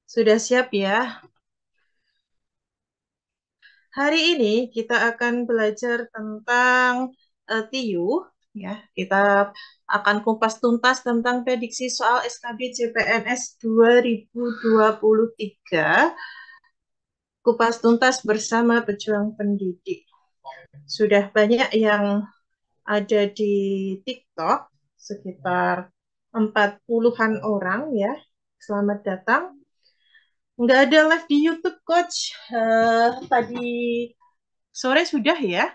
Sudah siap ya? Hari ini kita akan belajar tentang TIUH ya. Kita akan kupas tuntas tentang prediksi soal SKB CPNS 2023. Kupas tuntas bersama pejuang pendidik. Sudah banyak yang ada di TikTok, sekitar 40-an orang ya. Selamat datang. Nggak ada live di YouTube, Coach. Tadi sore sudah ya.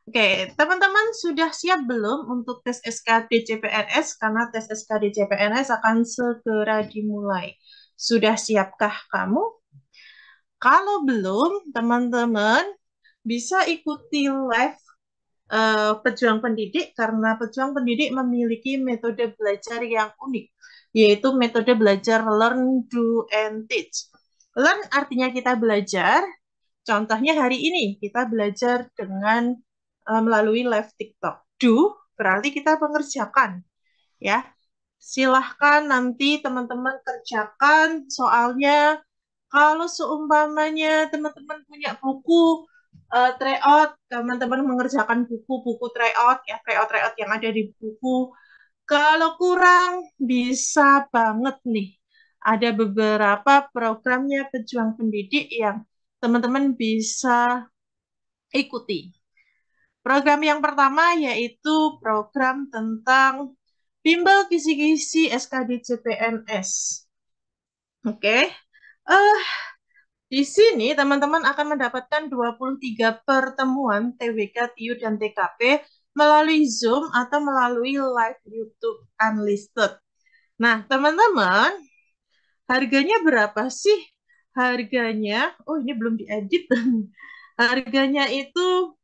Oke, teman-teman sudah siap belum untuk tes SKD CPNS? Karena tes SKD CPNS akan segera dimulai. Sudah siapkah kamu? Kalau belum, teman-teman bisa ikuti live pejuang pendidik karena pejuang pendidik memiliki metode belajar yang unik, yaitu metode belajar learn, do, and teach. Learn artinya kita belajar. Contohnya hari ini kita belajar dengan melalui live TikTok. Do berarti kita mengerjakan, ya. Silahkan nanti teman-teman kerjakan soalnya. Kalau seumpamanya teman-teman punya buku tryout, teman-teman mengerjakan buku-buku tryout, ya tryout-tryout yang ada di buku. Kalau kurang, bisa banget nih. Ada beberapa programnya pejuang pendidik yang teman-teman bisa ikuti. Program yang pertama yaitu program tentang bimbel kisi-kisi SKD CPNS. Oke. Eh, di sini teman-teman akan mendapatkan 23 pertemuan TWK, TIU, dan TKP melalui Zoom atau melalui live YouTube Unlisted. Nah, teman-teman, harganya berapa sih? Harganya, oh ini belum diedit. Harganya itu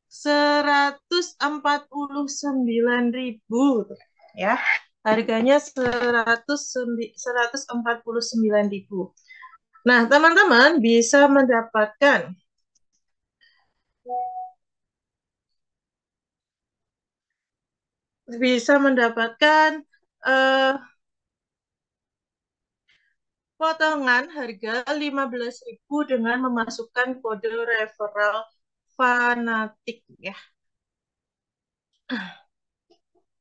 149.000 ya. Harganya 149.000. Nah, teman-teman bisa mendapatkan eh, potongan harga 15.000 dengan memasukkan kode referral fanatik ya.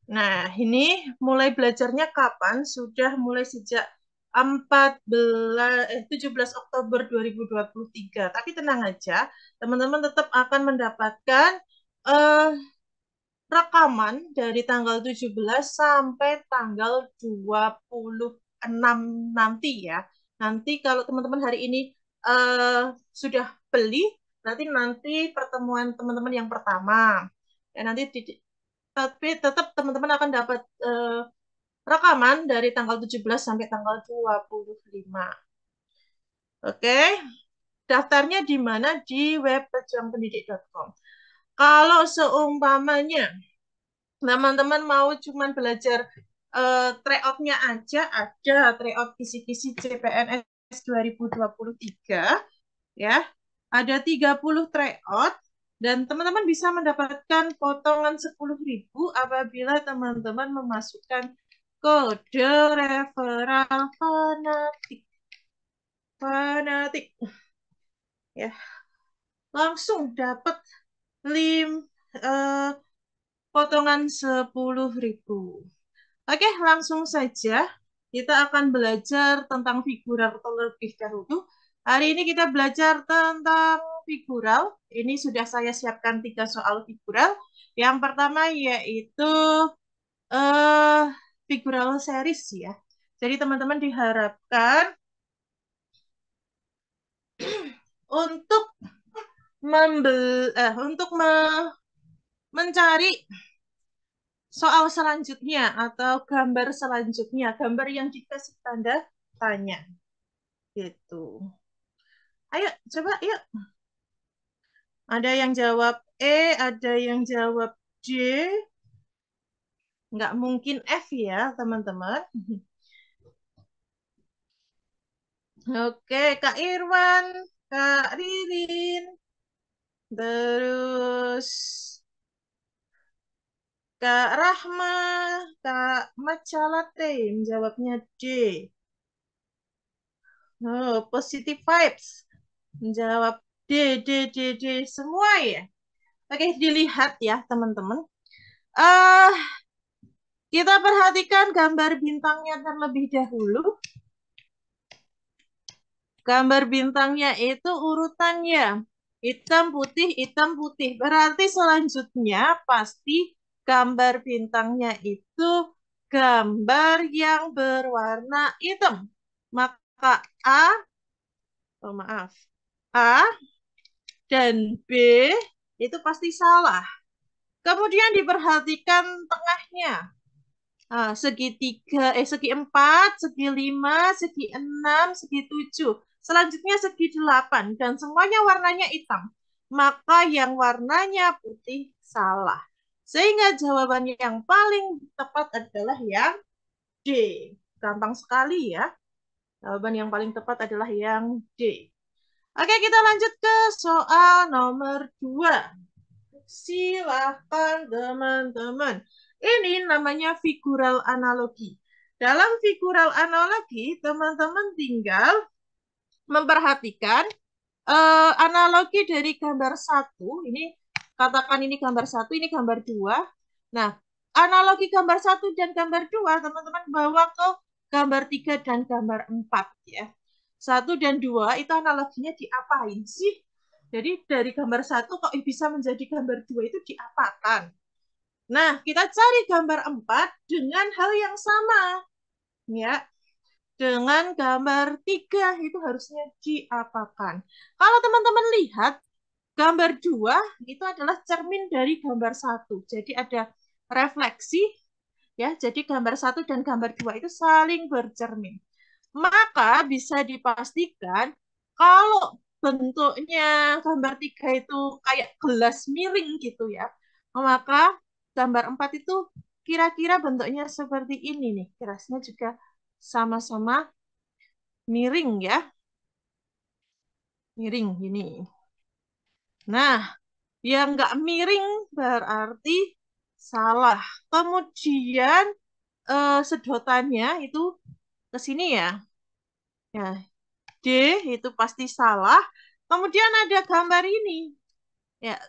Nah, ini mulai belajarnya kapan? Sudah mulai sejak 17 Oktober 2023. Tapi tenang aja, teman-teman tetap akan mendapatkan eh, rekaman dari tanggal 17 sampai tanggal 26 nanti ya. Nanti kalau teman-teman hari ini eh, sudah beli, nanti pertemuan teman-teman yang pertama. Ya, tapi tetap teman-teman akan dapat rekaman dari tanggal 17 sampai tanggal 25. Oke, daftarnya di mana? Di web pejuangpendidik.com. Kalau seumpamanya teman-teman mau cuman belajar tryout-nya aja, ada tryout kisi-kisi CPNS 2023 ya. Ada 30 tryout dan teman-teman bisa mendapatkan potongan 10.000 apabila teman-teman memasukkan kode referral fanatik. Fanatik ya. Langsung dapat eh, potongan 10.000. Oke, langsung saja kita akan belajar tentang figural terlebih dahulu. Hari ini kita belajar tentang figural. Ini sudah saya siapkan 3 soal figural. Yang pertama yaitu eh, figural series ya. Jadi teman-teman diharapkan untuk mencari soal selanjutnya atau gambar selanjutnya, gambar yang dikasih tanda tanya gitu. Ayo, coba yuk. Ada yang jawab E, ada yang jawab D. Nggak mungkin F ya, teman-teman. Oke, Kak Irwan, Kak Ririn, terus Kak Rahma, Kak Macalate menjawabnya D. Oh, positive vibes menjawab D, D, D, D semua ya. Oke, dilihat ya teman-teman. Ah, kita perhatikan gambar bintangnya terlebih dahulu. Gambar bintangnya itu urutannya hitam putih hitam putih. Berarti selanjutnya pasti gambar bintangnya itu gambar yang berwarna hitam. Maka A, oh maaf, A dan B itu pasti salah. Kemudian diperhatikan tengahnya. Segi empat, segi lima, segi enam, segi tujuh. Selanjutnya segi delapan. Dan semuanya warnanya hitam. Maka yang warnanya putih salah. Sehingga jawaban yang paling tepat adalah yang D. Gampang sekali ya. Jawaban yang paling tepat adalah yang D. Oke, kita lanjut ke soal nomor 2. Silahkan teman-teman. Ini namanya figural analogi. Dalam figural analogi, teman-teman tinggal memperhatikan analogi dari gambar satu. Ini katakan ini gambar satu, ini gambar dua. Nah, analogi gambar satu dan gambar dua, teman-teman bawa ke gambar tiga dan gambar empat ya. Satu dan dua itu analoginya diapain sih? Jadi dari gambar satu kok bisa menjadi gambar dua itu diapakan? Nah, kita cari gambar 4 dengan hal yang sama. Ya, dengan gambar 3 itu harusnya diapakan. Kalau teman-teman lihat, gambar 2 itu adalah cermin dari gambar satu. Jadi ada refleksi, ya. Jadi gambar satu dan gambar 2 itu saling bercermin. Maka bisa dipastikan kalau bentuknya gambar 3 itu kayak gelas miring gitu ya, maka gambar 4 itu kira-kira bentuknya seperti ini nih. Gelasnya juga sama-sama miring ya. Miring gini. Nah, yang nggak miring berarti salah. Kemudian sedotannya itu ke sini ya. Ya, D itu pasti salah. Kemudian ada gambar ini. Ya,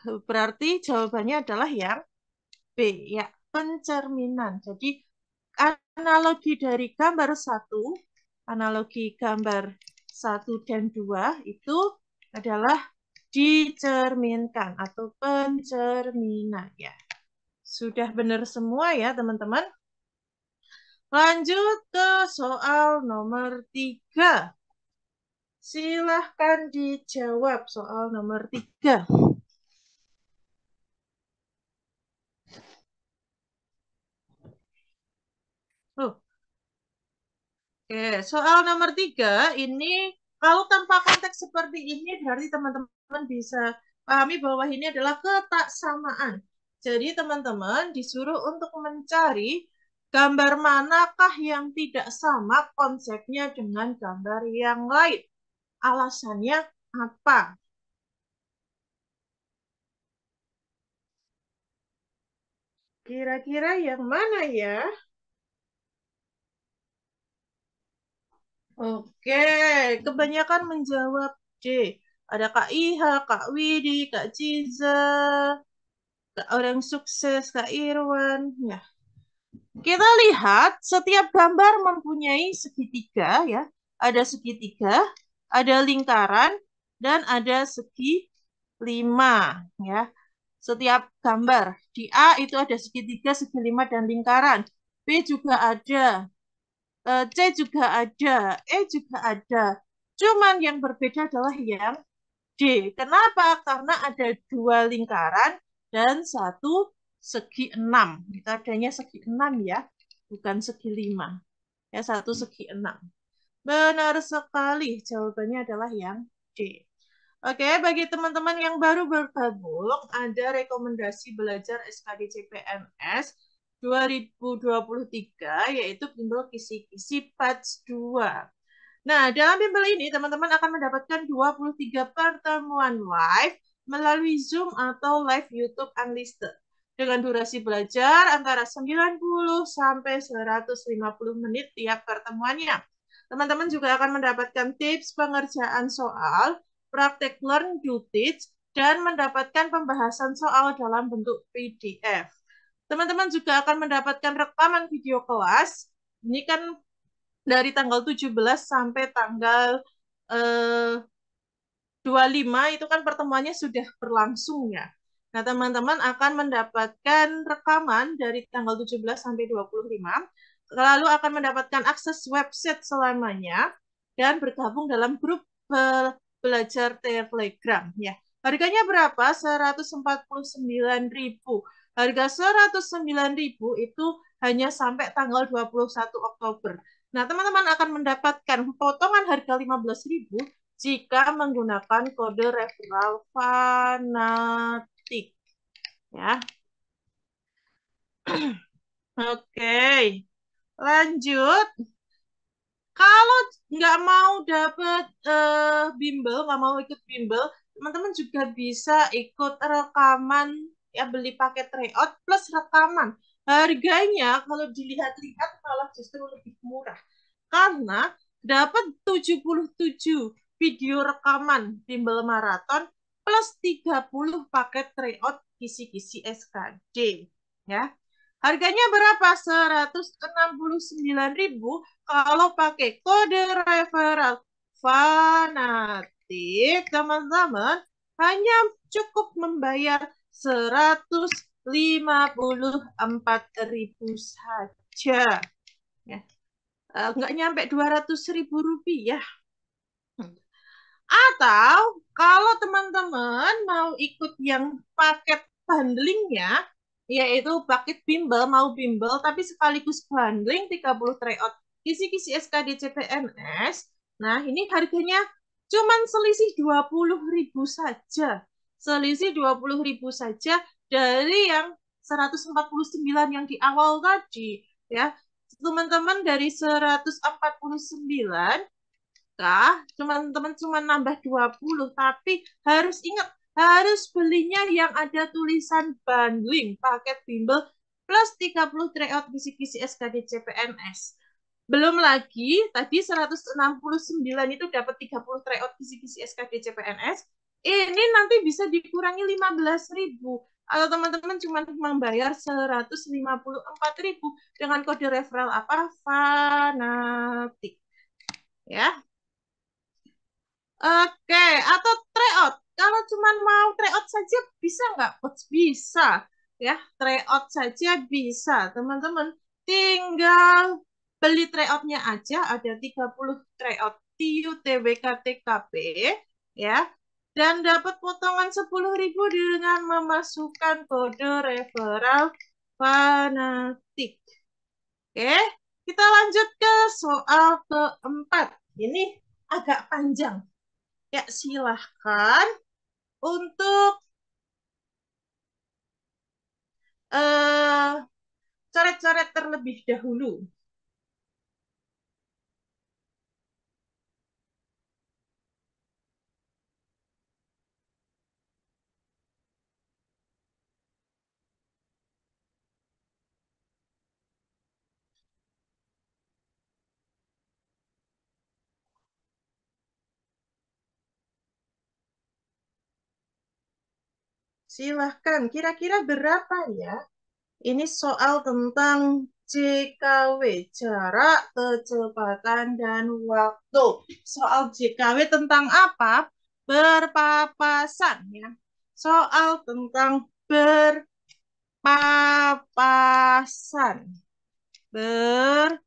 berarti jawabannya adalah yang B, ya, pencerminan. Jadi analogi dari gambar satu, analogi gambar satu dan dua itu adalah dicerminkan atau pencerminan ya. Sudah benar semua ya teman-teman. Lanjut ke soal nomor 3. Silahkan dijawab soal nomor 3. Oh, oke, soal nomor 3 ini kalau tanpa konteks seperti ini berarti teman-teman bisa pahami bahwa ini adalah ketaksamaan. Jadi teman-teman disuruh untuk mencari gambar manakah yang tidak sama konsepnya dengan gambar yang lain. Alasannya apa? Kira-kira yang mana ya? Oke, kebanyakan menjawab D. Ada Kak Iha, Kak Widi, Kak Ciza, Kak Orang Sukses, Kak Irwan. Ya, kita lihat setiap gambar mempunyai segitiga ya. Ada segitiga, ada lingkaran, dan ada segi lima ya. Setiap gambar di A itu ada segitiga, segi lima, dan lingkaran. B juga ada. C juga ada, E juga ada. Cuman yang berbeda adalah yang D. Kenapa? Karena ada dua lingkaran dan satu segi enam. Kita adanya segi enam ya, bukan segi lima. Ya, satu segi enam. Benar sekali, jawabannya adalah yang D. Oke, bagi teman-teman yang baru bergabung, ada rekomendasi belajar SKD CPNS 2023, yaitu bimbel kisi-kisi batch 2. Nah, dalam bimbel ini, teman-teman akan mendapatkan 23 pertemuan live melalui Zoom atau live YouTube Unlisted. dengan durasi belajar antara 90 sampai 150 menit tiap pertemuannya. Teman-teman juga akan mendapatkan tips pengerjaan soal, praktek learn do teach, dan mendapatkan pembahasan soal dalam bentuk PDF. Teman-teman juga akan mendapatkan rekaman video kelas. Ini kan dari tanggal 17 sampai tanggal 25 itu kan pertemuannya sudah berlangsung ya. Nah, teman-teman akan mendapatkan rekaman dari tanggal 17 sampai 25, lalu akan mendapatkan akses website selamanya, dan bergabung dalam grup belajar Telegram. Ya. Harganya berapa? 149.000. Harga 109.000 itu hanya sampai tanggal 21 Oktober. Nah, teman-teman akan mendapatkan potongan harga 15.000 jika menggunakan kode referral fanatik. Ya. Oke, lanjut. Kalau nggak mau dapet bimbel, nggak mau ikut bimbel, teman-teman juga bisa ikut rekaman, ya beli paket tryout plus rekaman. Harganya kalau dilihat-lihat malah justru lebih murah. Karena dapat 77 video rekaman bimbel maraton plus 30 paket tryout kisi-kisi SKD. Ya. Harganya berapa? 169.000 kalau pakai kode referral fanatik, teman-teman hanya cukup membayar 154.000 saja. Ya. Nggak nyampe 200.000 rupiah. Atau kalau teman-teman mau ikut yang paket bundlingnya, yaitu paket bimbel, mau bimbel tapi sekaligus bundling 30 tryout kisi-kisi SKD CPNS. Nah, ini harganya cuman selisih 20.000 saja. Selisih 20.000 saja dari yang 149 yang di awal tadi, ya. Teman-teman dari 149 teman-teman cuma nambah 20, tapi harus ingat, harus belinya yang ada tulisan bundling, paket bimbel, plus 30 tryout kisi-kisi SKD CPNS. Belum lagi, tadi 169 itu dapat 30 tryout kisi-kisi SKD CPNS, ini nanti bisa dikurangi 15.000. Atau teman-teman cuma membayar 154.000 dengan kode referral apa? Fanatik. Ya. Oke, atau tryout. Kalau cuma mau tryout saja bisa nggak, Coach? Bisa. Ya, tryout saja bisa. Teman-teman tinggal beli tryoutnya aja. Ada 30 tryout TIU, TBK, TKP. Ya. Dan dapat potongan 10.000 dengan memasukkan kode referral fanatik. Oke, kita lanjut ke soal keempat. Ini agak panjang. Ya, silahkan untuk eh, coret-coret terlebih dahulu. Silahkan, kira-kira berapa ya? Ini soal tentang JKW, jarak, kecepatan, dan waktu. Soal JKW tentang apa? Berpapasan ya. Soal tentang berpapasan. Berpapasan.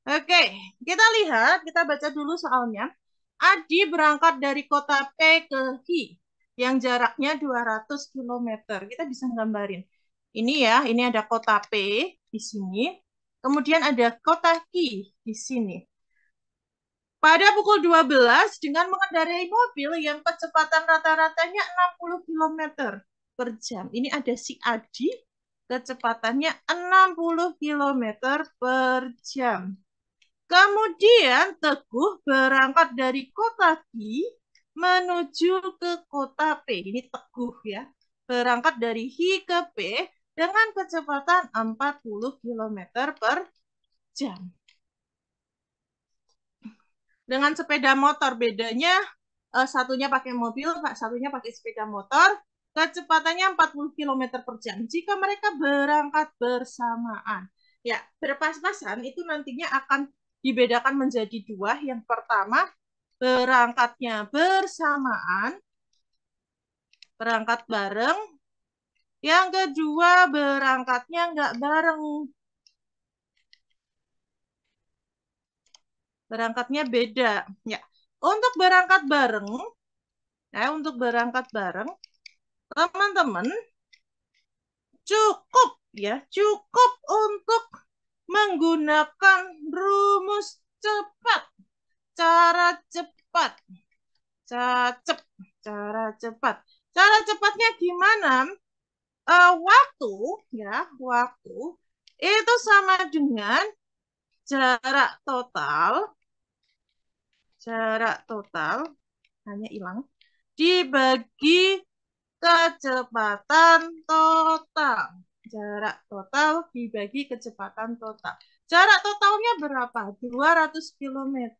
Oke, kita lihat, kita baca dulu soalnya. Adi berangkat dari kota P ke Hi yang jaraknya 200 kilometer. Kita bisa gambarin. Ini ya, ini ada kota P di sini. Kemudian ada kota Hi di sini. Pada pukul 12 dengan mengendarai mobil yang kecepatan rata-ratanya 60 kilometer per jam. Ini ada si Adi, kecepatannya 60 kilometer per jam. Kemudian Teguh berangkat dari kota Ki menuju ke kota P. Ini Teguh ya. Berangkat dari Hi ke P dengan kecepatan 40 km per jam. Dengan sepeda motor bedanya satunya pakai mobil, satunya pakai sepeda motor, kecepatannya 40 km per jam. Jika mereka berangkat bersamaan, ya berpas-pasan itu nantinya akan dibedakan menjadi dua. Yang pertama berangkatnya bersamaan, berangkat bareng. Yang kedua berangkatnya nggak bareng, berangkatnya beda. Ya, untuk berangkat bareng, teman-teman cukup ya, cukup untuk menggunakan rumus cepat, cara cepat, cacep, cara cepat. Cara cepatnya gimana? Waktu ya, waktu itu sama dengan jarak total hanya hilang dibagi kecepatan total. Jarak total dibagi kecepatan total. Jarak totalnya berapa? 200 km.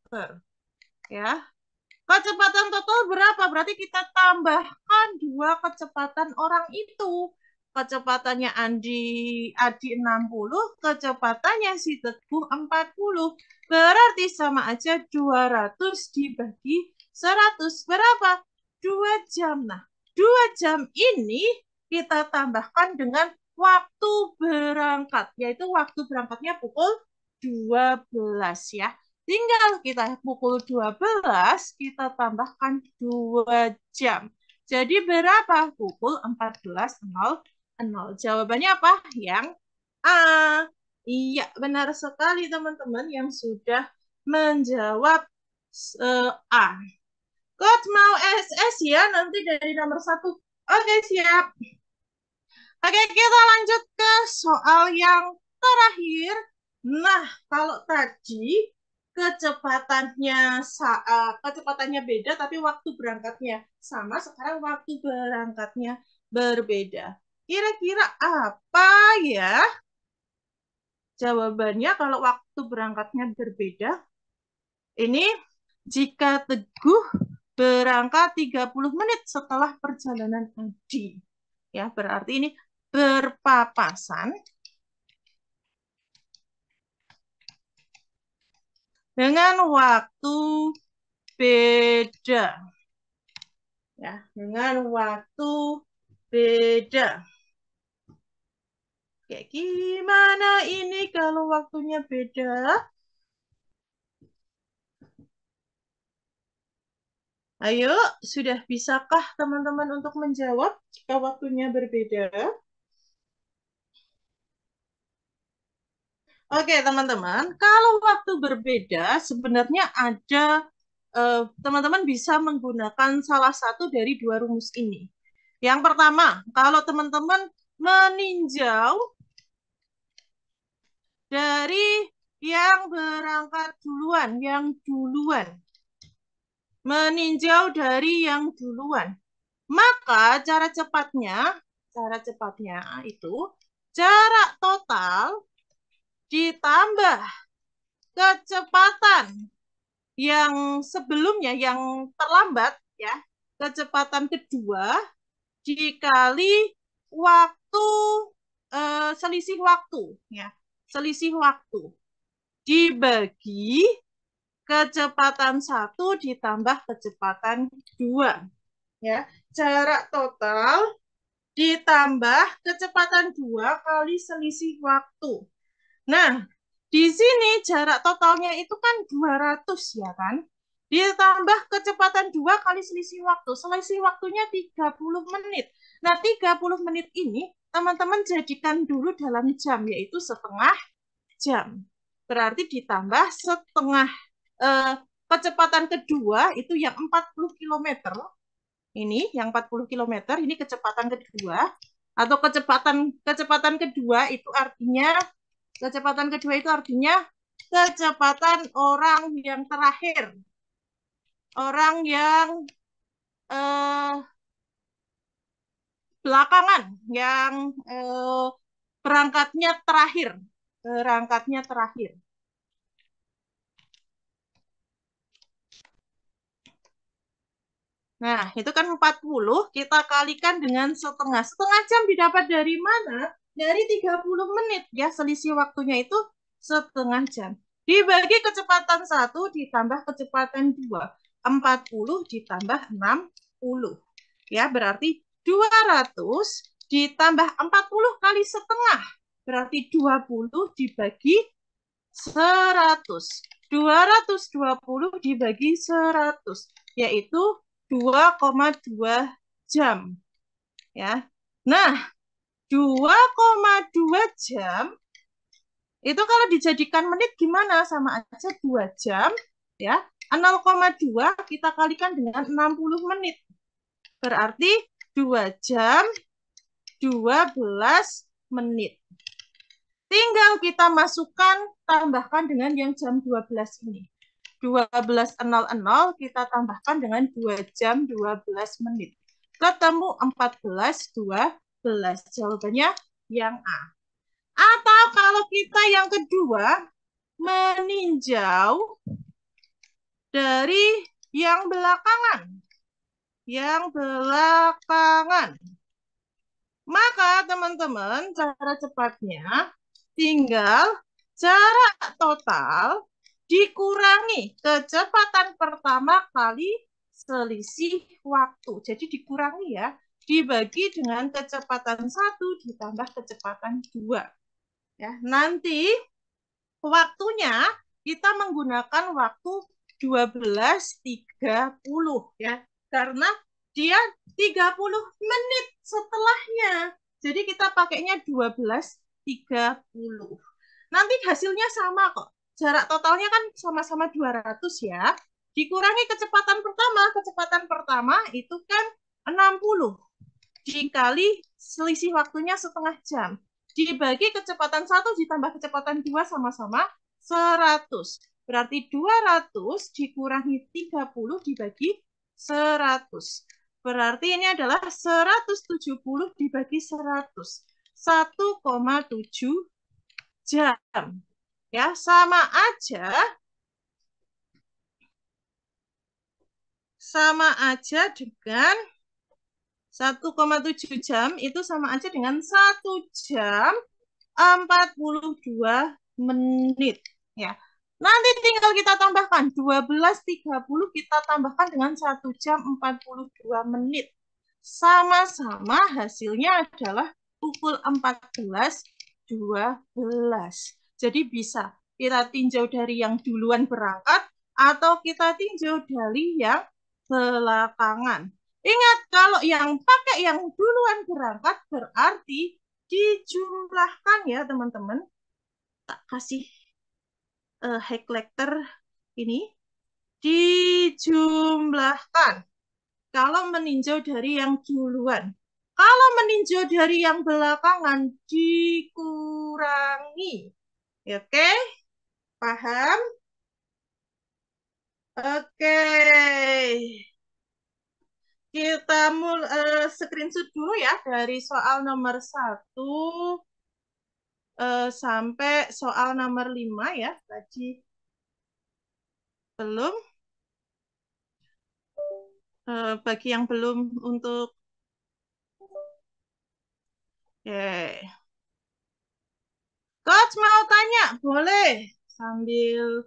Ya. Kecepatan total berapa? Berarti kita tambahkan dua kecepatan orang itu. Kecepatannya Adi 60, kecepatannya si Teguh 40. Berarti sama aja 200 dibagi 100. Berapa? 2 jam. Nah, 2 jam ini kita tambahkan dengan waktu berangkat, yaitu waktu berangkatnya pukul 12 ya. Tinggal kita pukul 12, kita tambahkan 2 jam. Jadi berapa? Pukul 14.00. Jawabannya apa? Yang A. Iya, benar sekali teman-teman yang sudah menjawab A. Coach mau SS ya, nanti dari nomor 1. Oke, siap. Oke, kita lanjut ke soal yang terakhir. Nah, kalau tadi kecepatannya beda tapi waktu berangkatnya sama, sekarang waktu berangkatnya berbeda. Kira-kira apa ya jawabannya kalau waktu berangkatnya berbeda? Ini jika Teguh berangkat 30 menit setelah perjalanan Adi. Ya, berarti ini berpapasan dengan waktu beda. Ya, dengan waktu beda. Kayak gimana ini kalau waktunya beda? Ayo, sudah bisakah teman-teman untuk menjawab jika waktunya berbeda? Oke, teman-teman, kalau waktu berbeda sebenarnya ada teman-teman bisa menggunakan salah satu dari dua rumus ini. Yang pertama, kalau teman-teman meninjau dari yang berangkat duluan, yang duluan. Meninjau dari yang duluan. Maka cara cepatnya itu jarak total ditambah kecepatan yang sebelumnya, yang terlambat ya, kecepatan kedua dikali waktu, selisih waktu ya, selisih waktu dibagi kecepatan 1 ditambah kecepatan 2 ya. Jarak total ditambah kecepatan 2 kali selisih waktu. Nah, di sini jarak totalnya itu kan 200 ya kan? Ditambah kecepatan 2 kali selisih waktu. Selisih waktunya 30 menit. Nah, 30 menit ini teman-teman jadikan dulu dalam jam, yaitu setengah jam. Berarti ditambah setengah kecepatan kedua itu yang 40 km. Ini yang 40 km, ini kecepatan kedua. Atau kecepatan kedua itu artinya kecepatan orang yang terakhir. Orang yang eh, belakangan, yang perangkatnya terakhir. Perangkatnya terakhir. Nah, itu kan 40, kita kalikan dengan setengah. Setengah jam didapat dari mana? Dari 30 menit. Ya, selisih waktunya itu setengah jam. Dibagi kecepatan 1 ditambah kecepatan 2. 40 ditambah 60. Ya, berarti 200 ditambah 40 kali setengah. Berarti 20 dibagi 100. 220 dibagi 100, yaitu 2,2 jam. Ya. Nah, 2,2 jam itu kalau dijadikan menit gimana? Sama aja 2 jam. Ya. 0,2 kita kalikan dengan 60 menit. Berarti 2 jam 12 menit. Tinggal kita masukkan, tambahkan dengan yang jam 12 ini. 12.00 kita tambahkan dengan 2 jam 12 menit. Ketemu 14.12. Jawabannya yang A. Atau kalau kita yang kedua, meninjau dari yang belakangan. Yang belakangan. Maka teman-teman, cara cepatnya tinggal jarak total dikurangi kecepatan pertama kali selisih waktu. Jadi dikurangi ya, dibagi dengan kecepatan 1 ditambah kecepatan 2. Ya, nanti waktunya kita menggunakan waktu 12.30 ya. Karena dia 30 menit setelahnya. Jadi kita pakainya 12.30. Nanti hasilnya sama kok. Jarak totalnya kan sama-sama 200 ya. Dikurangi kecepatan pertama itu kan 60 dikali selisih waktunya setengah jam. Dibagi kecepatan 1 ditambah kecepatan 2 sama-sama 100. Berarti 200 dikurangi 30 dibagi 100. Berarti ini adalah 170 dibagi 100. 1,7 jam. Ya, sama aja dengan 1,7 jam itu sama aja dengan 1 jam 42 menit. Ya. Nanti tinggal kita tambahkan 12.30 kita tambahkan dengan 1 jam 42 menit. Sama-sama hasilnya adalah pukul 14.12. Jadi bisa kita tinjau dari yang duluan berangkat atau kita tinjau dari yang belakangan. Ingat, kalau yang pakai yang duluan berangkat berarti dijumlahkan ya teman-teman. Tak kasih highlighter ini. Dijumlahkan. Kalau meninjau dari yang duluan. Kalau meninjau dari yang belakangan dikurangi. Oke? Paham? Oke. Kita screenshot dulu ya dari soal nomor 1 sampai soal nomor 5 ya. Tadi belum. Bagi yang belum untuk Coach mau tanya, boleh sambil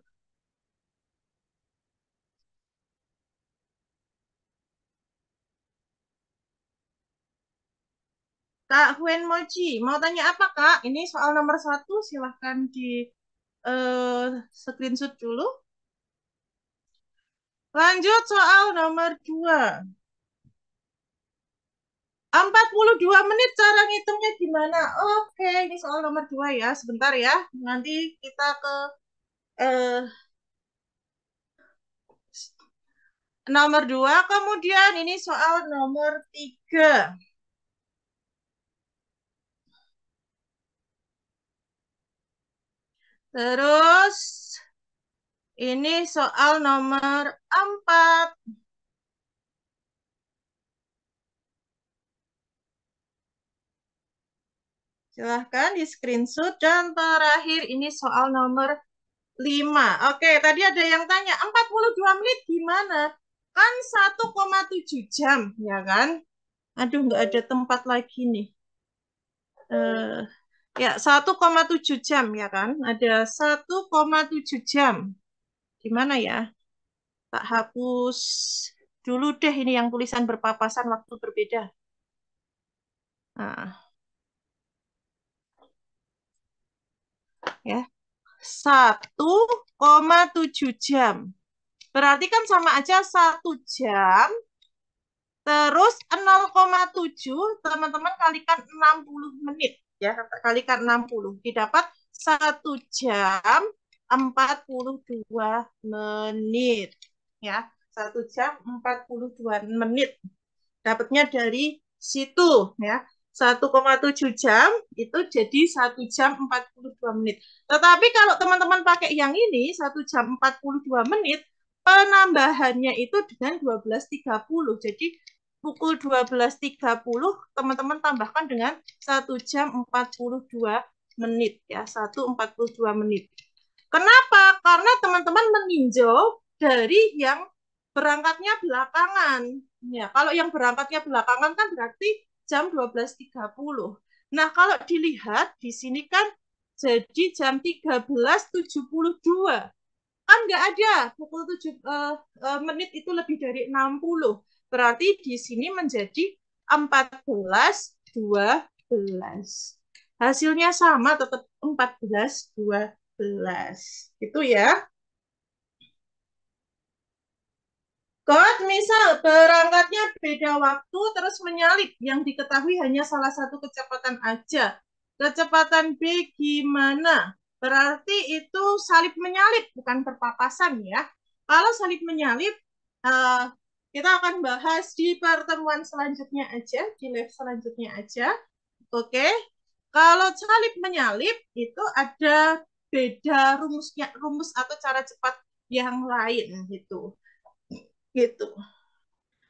Kak Huen Moji mau tanya apa Kak? Ini soal nomor 1 silahkan di screenshot dulu. Lanjut soal nomor 2. 42 menit cara ngitungnya gimana? Oke, ini soal nomor 2 ya. Sebentar ya. Nanti kita ke eh, nomor 2. Kemudian ini soal nomor 3. Terus ini soal nomor 4. Silahkan di screenshot. Dan terakhir ini soal nomor 5. Oke, tadi ada yang tanya, 42 menit gimana? Kan 1,7 jam, ya kan? Aduh, nggak ada tempat lagi nih. Ya, 1,7 jam, ya kan? Ada 1,7 jam. Gimana ya? Tak hapus dulu deh ini yang tulisan berpapasan waktu berbeda. Nah, ya. 1,7 jam. Berarti kan sama aja 1 jam, terus 0,7 teman-teman kalikan 60 menit. Ya, kalikan 60. Didapat 1 jam 42 menit. Ya, 1 jam 42 menit. Dapatnya dari situ. Ya, 1,7 jam itu jadi 1 jam 42 menit. Tetapi kalau teman-teman pakai yang ini, 1 jam 42 menit, penambahannya itu dengan 12.30. Jadi pukul 12.30 teman-teman tambahkan dengan 1 jam 42 menit. Ya, 1:42 menit. Kenapa? Karena teman-teman meninjau dari yang berangkatnya belakangan. Ya, kalau yang berangkatnya belakangan kan berarti jam 12.30. Nah, kalau dilihat di sini kan jadi jam 13.72. Kan nggak ada pukul 7 menit itu lebih dari 60. Berarti di sini menjadi 14.12. Hasilnya sama, tetap 14.12. Itu ya. Kot misal berangkatnya beda waktu terus menyalip yang diketahui hanya salah satu kecepatan aja. Kecepatan B gimana? Berarti itu salip menyalip bukan berpapasan ya. Kalau salip menyalip uh, kita akan bahas di pertemuan selanjutnya aja, di live selanjutnya aja. Oke. Kalau salip menyalip itu ada beda rumusnya, rumus atau cara cepat yang lain gitu. Gitu.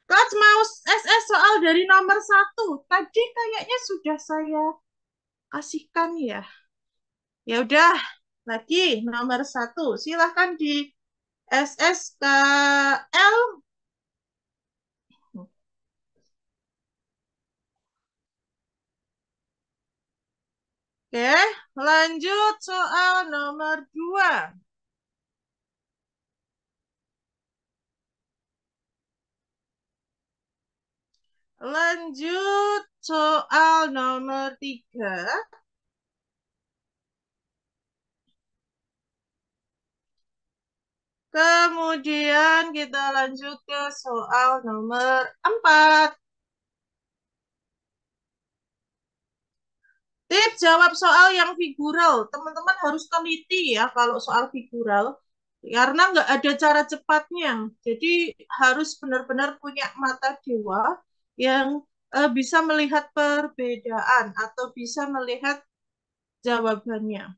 Coach mau SS soal dari nomor 1. Tadi kayaknya sudah saya kasihkan ya. Ya udah, lagi nomor 1. Silahkan di SSKL. Oke, lanjut soal nomor 2. Lanjut soal nomor 3. Kemudian kita lanjut ke soal nomor 4. Tips jawab soal yang figural. Teman-teman harus teliti ya kalau soal figural. Karena nggak ada cara cepatnya. Jadi harus benar-benar punya mata dewa yang bisa melihat perbedaan atau bisa melihat jawabannya.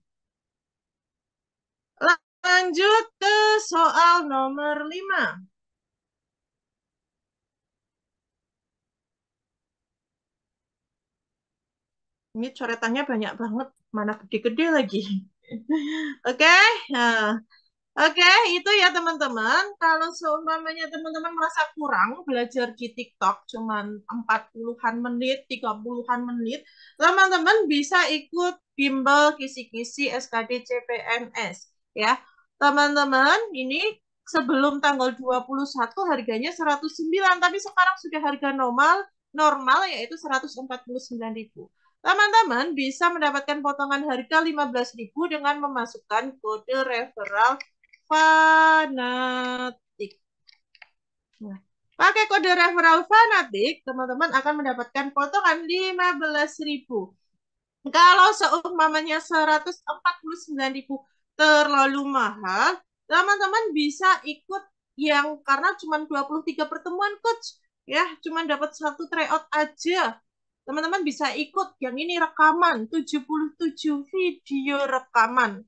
Lanjut ke soal nomor 5. Ini coretannya banyak banget. Mana gede-gede lagi. Oke, nah, oke, itu ya teman-teman. Kalau seumpamanya teman-teman merasa kurang belajar di TikTok cuman 40-an menit, 30-an menit, teman-teman bisa ikut bimbel kisi-kisi SKD CPNS ya. Teman-teman, ini sebelum tanggal 21 harganya 109, tapi sekarang sudah harga normal yaitu 149.000. Teman-teman bisa mendapatkan potongan harga 15.000 dengan memasukkan kode referral fanatik. Nah, pakai kode referral fanatik, teman-teman akan mendapatkan potongan 15.000. Kalau seumpamanya 149.000 terlalu mahal, teman-teman bisa ikut yang karena cuma 23 pertemuan coach, ya, cuma dapat 1 tryout aja. Teman-teman bisa ikut yang ini rekaman, 77 video rekaman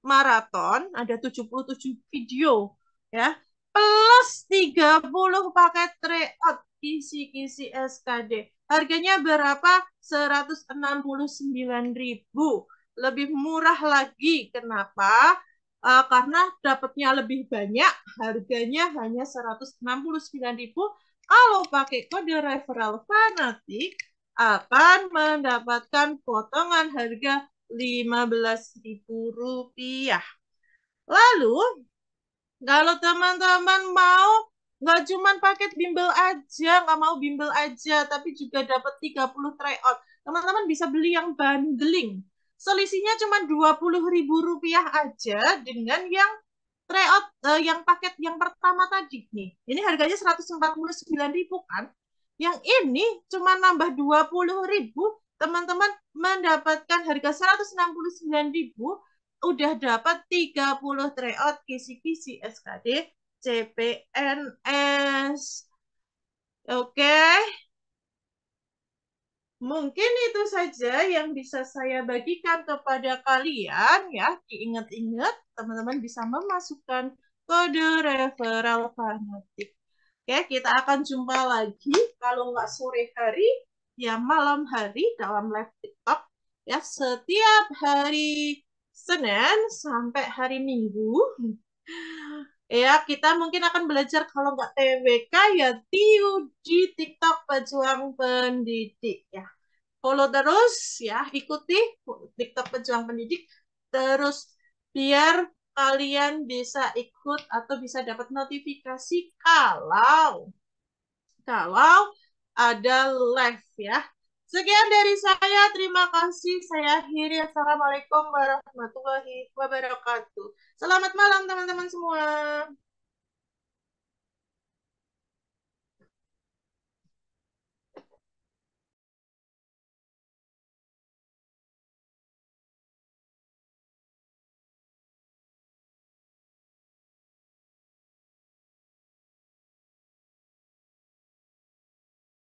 maraton, ada 77 video ya. Plus 30 paket tryout kisi-kisi SKD. Harganya berapa? 169.000. Lebih murah lagi. Kenapa? Karena dapatnya lebih banyak, harganya hanya 169.000. Kalau pakai kode referral fanatik, akan mendapatkan potongan harga Rp15.000. Lalu, kalau teman-teman mau nggak cuma paket bimbel aja, nggak mau bimbel aja, tapi juga dapat 30 tryout. Teman-teman bisa beli yang bundling. Selisihnya cuma Rp20.000 aja dengan yang tryout yang paket yang pertama tadi nih. Ini harganya 149.000 kan? Yang ini cuma nambah 20.000, teman-teman mendapatkan harga 169.000, udah dapat 30 tryout kisi-kisi SKD CPNS. Oke, mungkin itu saja yang bisa saya bagikan kepada kalian ya. Diingat-ingat, teman-teman bisa memasukkan kode referral fanatik. Oke, kita akan jumpa lagi kalau nggak sore hari, ya malam hari dalam live TikTok. Ya, setiap hari Senin sampai hari Minggu. Ya, kita mungkin akan belajar kalau nggak TWK ya TIU di TikTok Pejuang Pendidik ya. Follow terus ya, ikuti TikTok Pejuang Pendidik terus biar kalian bisa ikut atau bisa dapat notifikasi kalau kalau ada live ya. Sekian dari saya, terima kasih. Saya akhiri. Assalamualaikum warahmatullahi wabarakatuh. Selamat malam teman-teman semua.